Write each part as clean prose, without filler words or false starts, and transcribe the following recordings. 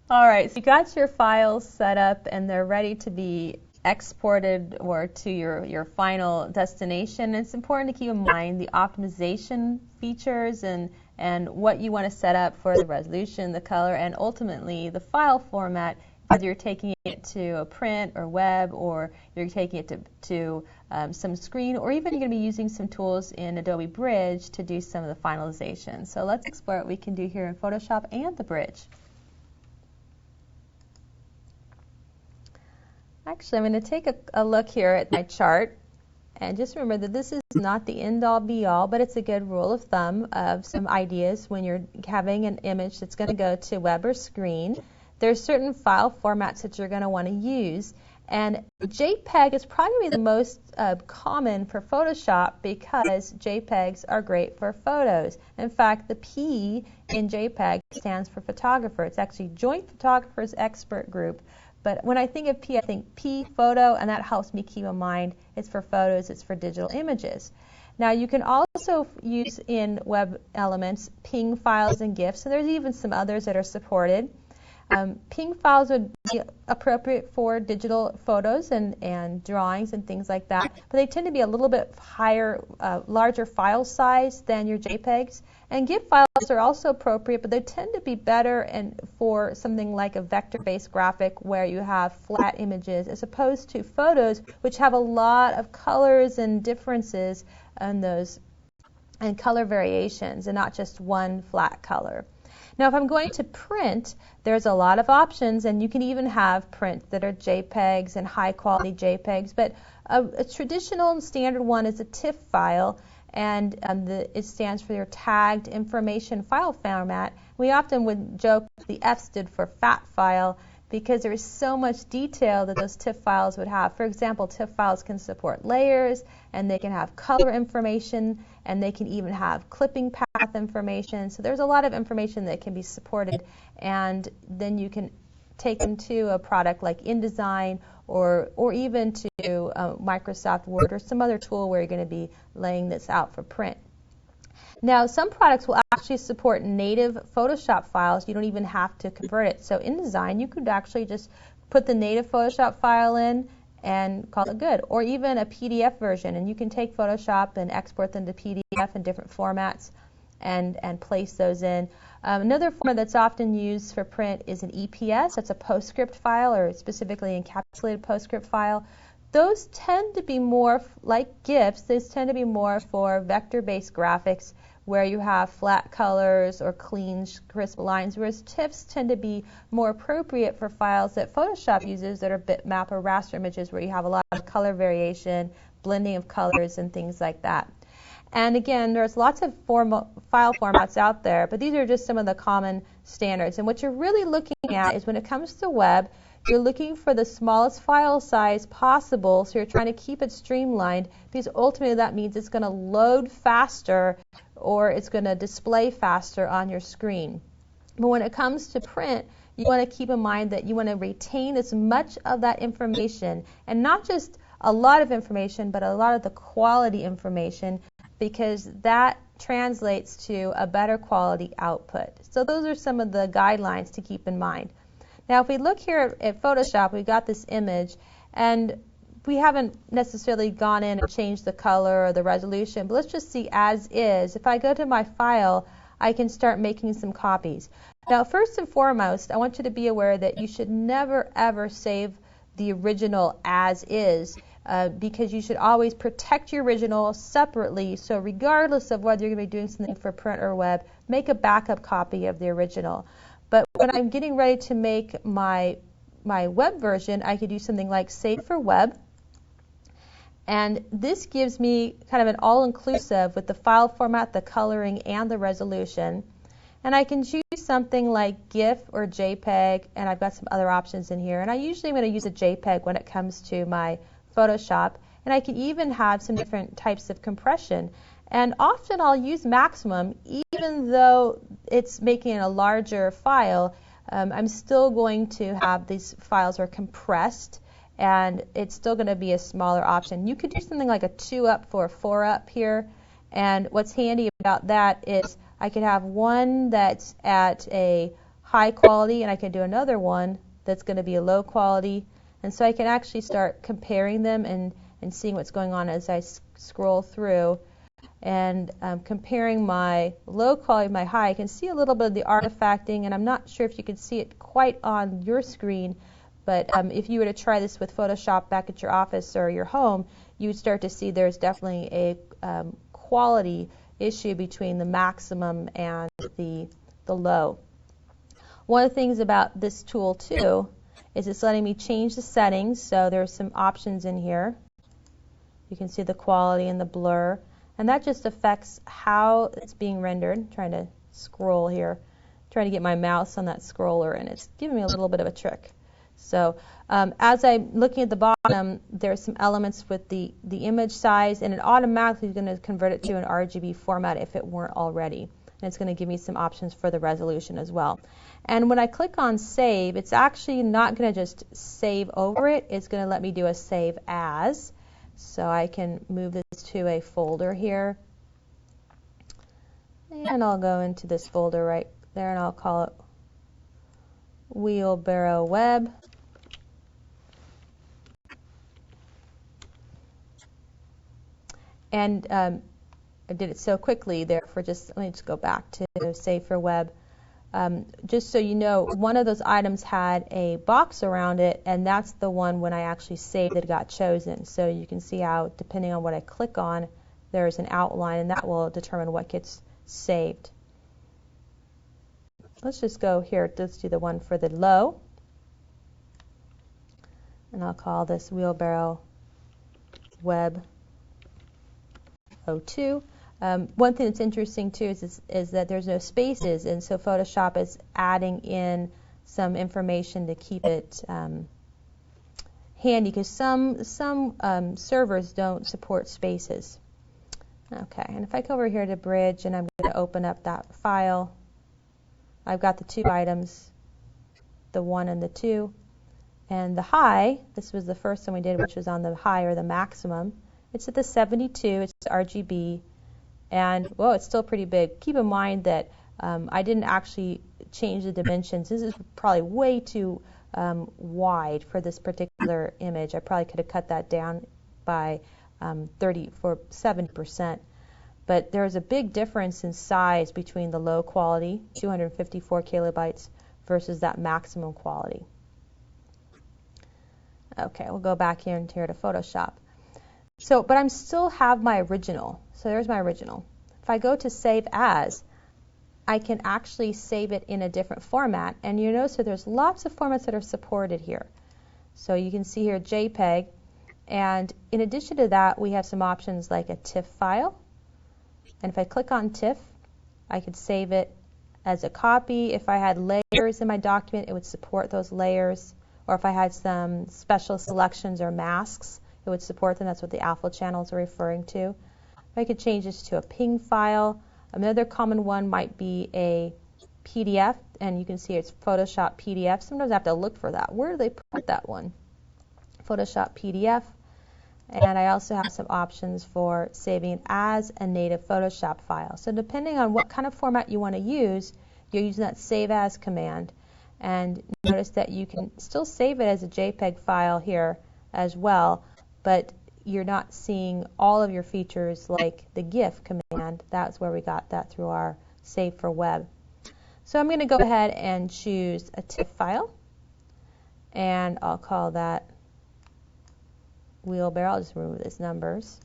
All right, so you got your files set up and they're ready to be exported or to your final destination. It's important to keep in mind the optimization features and what you want to set up for the resolution, the color, and ultimately the file format, whether you're taking it to a print or web, or you're taking it to some screen, or even you're going to be using some tools in Adobe Bridge to do some of the finalization. So let's explore what we can do here in Photoshop and the Bridge. Actually, I'm going to take a look here at my chart, and just remember that this is not the end-all be-all, but it's a good rule of thumb of some ideas when you're having an image that's going to go to web or screen. There's certain file formats that you're going to want to use, and JPEG is probably the most common for Photoshop because JPEGs are great for photos. In fact, the P in JPEG stands for photographer. It's actually Joint Photographers Expert Group. But when I think of P, I think P photo, and that helps me keep in mind it's for photos, it's for digital images. Now you can also use in web elements ping files and GIFs, and there's even some others that are supported. Ping files would be appropriate for digital photos and drawings and things like that, but they tend to be a little bit higher, larger file size than your JPEGs. And GIF files are also appropriate, but they tend to be better for something like a vector-based graphic where you have flat images, as opposed to photos, which have a lot of colors and differences in those, and color variations, and not just one flat color. Now, if I'm going to print, there's a lot of options, and you can even have prints that are JPEGs and high-quality JPEGs, but a traditional and standard one is a TIFF file, and it stands for your tagged information file format. We often would joke the F stood for fat file because there is so much detail that those TIFF files would have. For example, TIFF files can support layers, and they can have color information, and they can even have clipping path information. So there's a lot of information that can be supported, and then you can take them to a product like InDesign or even to Microsoft Word or some other tool where you're going to be laying this out for print. Now, some products will actually support native Photoshop files. You don't even have to convert it. So in InDesign, you could actually just put the native Photoshop file in and call it good, or even a PDF version. And you can take Photoshop and export them to PDF in different formats and place those in. Another format that's often used for print is an EPS. That's a PostScript file, or specifically encapsulated PostScript file. Those tend to be more like GIFs. Those tend to be more for vector-based graphics where you have flat colors or clean, crisp lines, whereas TIFFs tend to be more appropriate for files that Photoshop uses that are bitmap or raster images where you have a lot of color variation, blending of colors, and things like that. And again, there's lots of file formats out there, but these are just some of the common standards. And what you're really looking at is when it comes to web, you're looking for the smallest file size possible, so you're trying to keep it streamlined, because ultimately that means it's going to load faster or it's going to display faster on your screen. But when it comes to print, you want to keep in mind that you want to retain as much of that information, and not just a lot of information, but a lot of the quality information, because that translates to a better quality output. So those are some of the guidelines to keep in mind. Now, if we look here at Photoshop, we've got this image, and we haven't necessarily gone in and changed the color or the resolution, but let's just see as is. If I go to my file, I can start making some copies. Now, first and foremost, I want you to be aware that you should never, ever save the original as is, because you should always protect your original separately. So regardless of whether you're going to be doing something for print or web, make a backup copy of the original. But when I'm getting ready to make my web version, I could do something like Save for Web. And this gives me kind of an all-inclusive with the file format, the coloring, and the resolution. And I can choose something like GIF or JPEG, and I've got some other options in here. And I usually am going to use a JPEG when it comes to my Photoshop. And I can even have some different types of compression. And often I'll use maximum, even though it's making a larger file. I'm still going to have these files are compressed, and it's still going to be a smaller option. You could do something like a 2-up for a 4-up here. And what's handy about that is I could have one that's at a high quality, and I can do another one that's going to be a low quality. And so I can actually start comparing them and seeing what's going on as I scroll through. And comparing my low quality, my high, I can see a little bit of the artifacting, and I'm not sure if you can see it quite on your screen, but if you were to try this with Photoshop back at your office or your home, you would start to see there's definitely a quality issue between the maximum and the low. One of the things about this tool too is it's letting me change the settings, so there's some options in here. You can see the quality and the blur. And that just affects how it's being rendered. I'm trying to scroll here, trying to get my mouse on that scroller, and it's giving me a little bit of a trick. So as I'm looking at the bottom, there's some elements with the image size, and it automatically is going to convert it to an RGB format if it weren't already. And it's going to give me some options for the resolution as well. And when I click on save, it's actually not going to just save over it. It's going to let me do a save as. So I can move this to a folder here, and I'll go into this folder right there, and I'll call it Wheelbarrow Web. And I did it so quickly there for just, let me just go back to Save for Web. Just so you know, one of those items had a box around it, and that's the one when I actually saved it got chosen. So you can see how, depending on what I click on, there's an outline, and that will determine what gets saved. Let's just go here. Let's do the one for the low. And I'll call this Wheelbarrow Web 02. One thing that's interesting too is that there's no spaces, and so Photoshop is adding in some information to keep it handy, because some servers don't support spaces. Okay, and if I go over here to Bridge and I'm going to open up that file, I've got the two items, the 1 and the 2, and the high. This was the first one we did, which was on the high or the maximum. It's at the 72. It's RGB. And, whoa, it's still pretty big. Keep in mind that I didn't actually change the dimensions. This is probably way too wide for this particular image. I probably could have cut that down by 70%. But there's a big difference in size between the low quality, 254 kilobytes, versus that maximum quality. Okay, we'll go back here and to Photoshop. So, but I still have my original. So there's my original. If I go to Save As, I can actually save it in a different format. And you notice that there's lots of formats that are supported here. So you can see here JPEG. And in addition to that, we have some options like a TIFF file. And if I click on TIFF, I could save it as a copy. If I had layers in my document, it would support those layers. Or if I had some special selections or masks, it would support them. That's what the alpha channels are referring to. I could change this to a PNG file. Another common one might be a PDF, and you can see it's Photoshop PDF. Sometimes I have to look for that. Where do they put that one? Photoshop PDF. And I also have some options for saving it as a native Photoshop file. So depending on what kind of format you want to use, you're using that Save As command. And notice that you can still save it as a JPEG file here as well, but you're not seeing all of your features like the GIF command. That's where we got that through our Save for Web. So I'm going to go ahead and choose a TIFF file, and I'll call that Wheelbarrow. I'll just remove these numbers.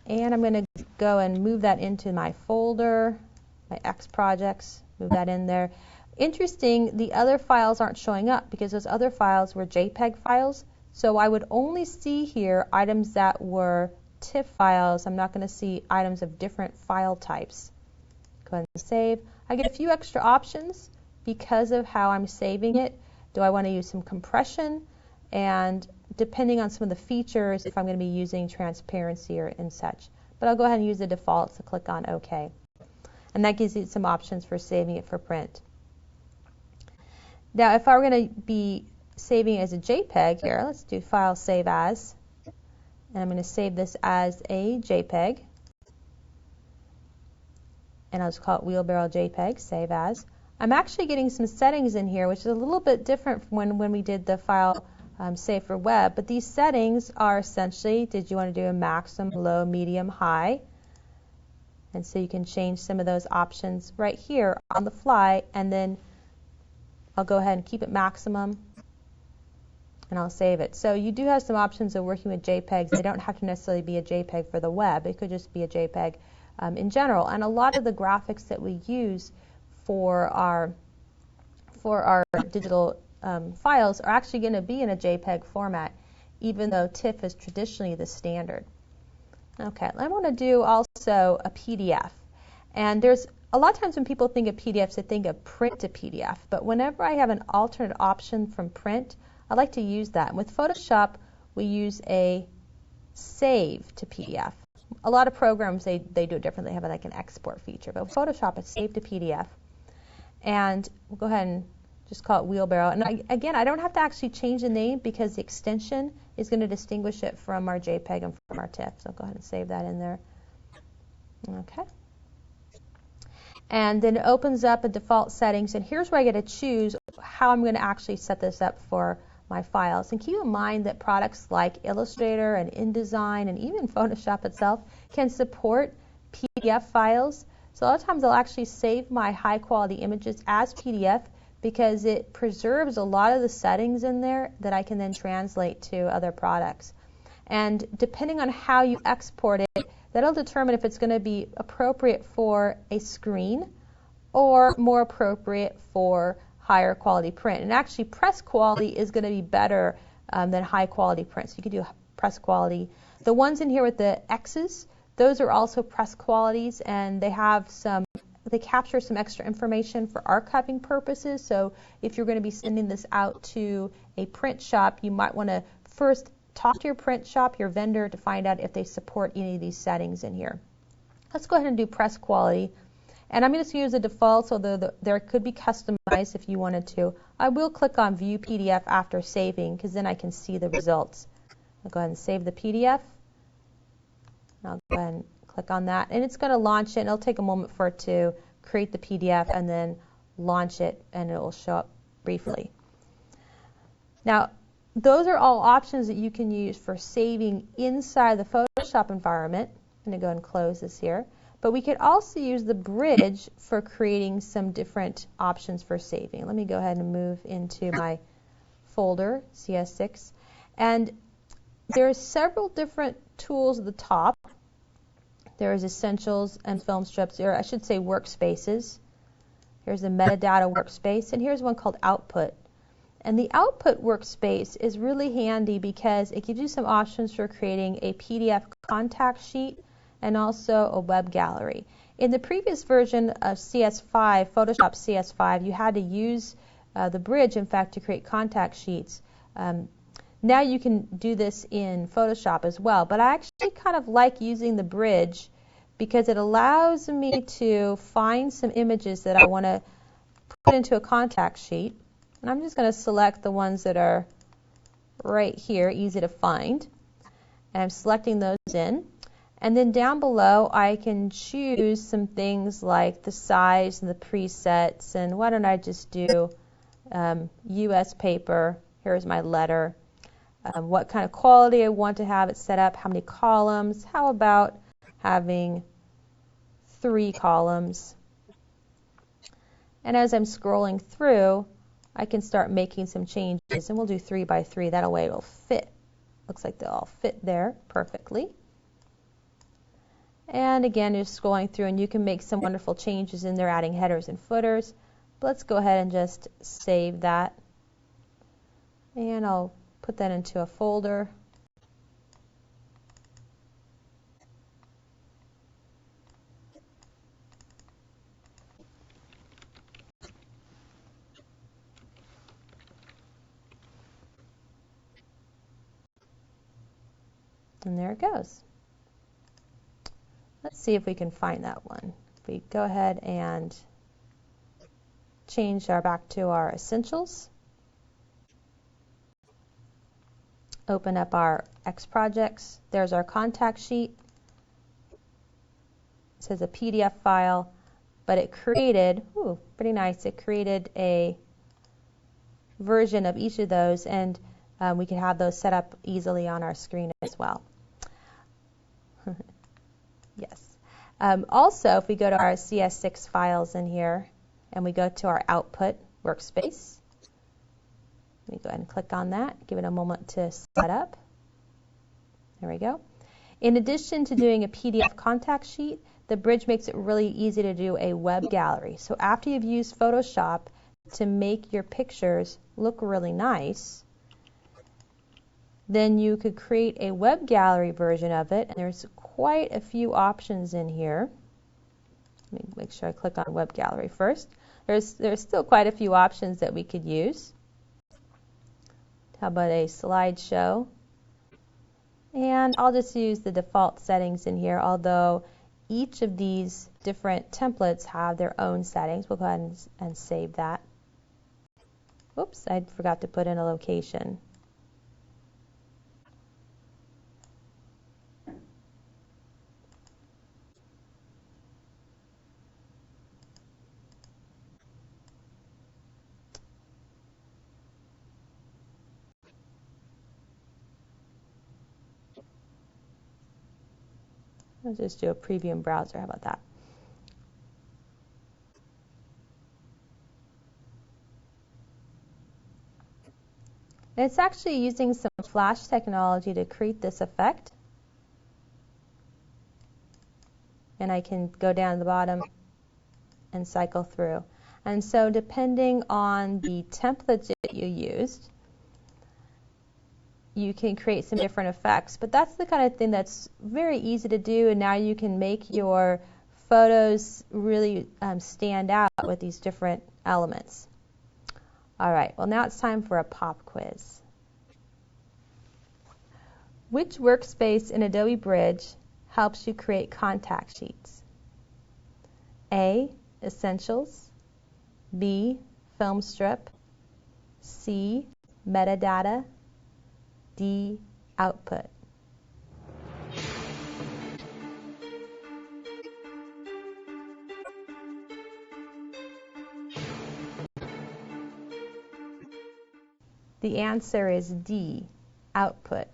And I'm going to go and move that into my folder, my X projects, move that in there. Interesting, the other files aren't showing up because those other files were JPEG files. So I would only see here items that were TIFF files. I'm not going to see items of different file types. Go ahead and save. I get a few extra options because of how I'm saving it. Do I want to use some compression? And depending on some of the features, if I'm going to be using transparency or and such. But I'll go ahead and use the default, so click on OK. And that gives you some options for saving it for print. Now, if I were going to be saving it as a JPEG here, let's do File Save As. And I'm going to save this as a JPEG. And I'll just call it Wheelbarrow JPEG, Save As. I'm actually getting some settings in here, which is a little bit different from when we did the file save for web. But these settings are essentially, did you want to do a maximum, low, medium, high? And so you can change some of those options right here on the fly, and then I'll go ahead and keep it maximum, and I'll save it. So you do have some options of working with JPEGs. They don't have to necessarily be a JPEG for the web. It could just be a JPEG in general. And a lot of the graphics that we use for our digital files are actually going to be in a JPEG format, even though TIFF is traditionally the standard. Okay, I want to do also a PDF. And there's a lot of times when people think of PDFs, they think of print to PDF. But whenever I have an alternate option from print, I like to use that. And with Photoshop, we use a save to PDF. A lot of programs, they do it differently. They have like an export feature. But with Photoshop, it's save to PDF. And we'll go ahead and just call it wheelbarrow. And again, I don't have to actually change the name because the extension is going to distinguish it from our JPEG and from our TIFF. So I'll go ahead and save that in there. Okay. And then it opens up a default settings. And here's where I get to choose how I'm going to actually set this up for my files. And keep in mind that products like Illustrator and InDesign and even Photoshop itself can support PDF files. So a lot of times I'll actually save my high quality images as PDF because it preserves a lot of the settings in there that I can then translate to other products. And depending on how you export it, that'll determine if it's going to be appropriate for a screen or more appropriate for higher quality print. And actually press quality is going to be better than high quality print. So you can do press quality. The ones in here with the X's, those are also press qualities, and they capture some extra information for archiving purposes. So if you're going to be sending this out to a print shop, you might want to first talk to your print shop, your vendor, to find out if they support any of these settings in here. Let's go ahead and do press quality. And I'm going to use the default, although there could be customized if you wanted to. I will click on View PDF after saving, because then I can see the results. I'll go ahead and save the PDF. I'll go ahead and click on that. And it's going to launch it. And it'll take a moment for it to create the PDF and then launch it, and it will show up briefly. Now, those are all options that you can use for saving inside the Photoshop environment. I'm going to go and close this here. But we could also use the bridge for creating some different options for saving. Let me go ahead and move into my folder, CS6. And there are several different tools at the top. There's Essentials and Film Strips, or I should say Workspaces. Here's the Metadata Workspace, and here's one called Output. And the Output Workspace is really handy because it gives you some options for creating a PDF contact sheet and also a web gallery. In the previous version of CS5, Photoshop CS5, you had to use the bridge, in fact, to create contact sheets. Now you can do this in Photoshop as well, but I actually kind of like using the bridge because it allows me to find some images that I want to put into a contact sheet. And I'm just going to select the ones that are right here, easy to find. And I'm selecting those in. And then down below, I can choose some things like the size and the presets. And why don't I just do US paper. Here's my letter. What kind of quality I want to have it set up, how many columns. How about having 3 columns? And as I'm scrolling through, I can start making some changes. And we'll do 3 by 3. That way it'll fit. Looks like they'll all fit there perfectly. And again, just scrolling through, and you can make some wonderful changes in there, adding headers and footers. But let's go ahead and just save that. And I'll put that into a folder. And there it goes. Let's see if we can find that one. If we go ahead and change back to our Essentials. Open up our X projects. There's our contact sheet. It says a PDF file. but it created, pretty nice, it created a version of each of those, and we can have those set up easily on our screen as well. Yes. Also, if we go to our CS6 files in here, and we go to our output workspace, let me go ahead and click on that, give it a moment to set up. There we go. In addition to doing a PDF contact sheet, the bridge makes it really easy to do a web gallery. So after you've used Photoshop to make your pictures look really nice, then you could create a web gallery version of it. And there's quite a few options in here. Let me make sure I click on web gallery first. There's still quite a few options that we could use. How about a slideshow? And I'll just use the default settings in here, although each of these different templates have their own settings. We'll go ahead and save that. Oops, I forgot to put in a location. Let's just do a preview in browser. How about that? It's actually using some flash technology to create this effect. And I can go down to the bottom and cycle through. And so depending on the templates that you used, you can create some different effects. But that's the kind of thing that's very easy to do, and now you can make your photos really stand out with these different elements. All right, well now it's time for a pop quiz. Which workspace in Adobe Bridge helps you create contact sheets? A, Essentials, B, Film Strip, C, Metadata, D, Output. The answer is D, Output.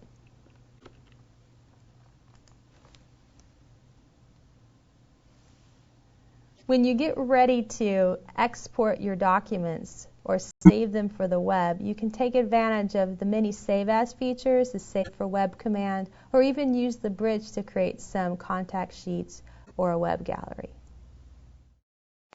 When you get ready to export your documents or save them for the web, you can take advantage of the many Save As features, the Save for Web command, or even use the bridge to create some contact sheets or a web gallery.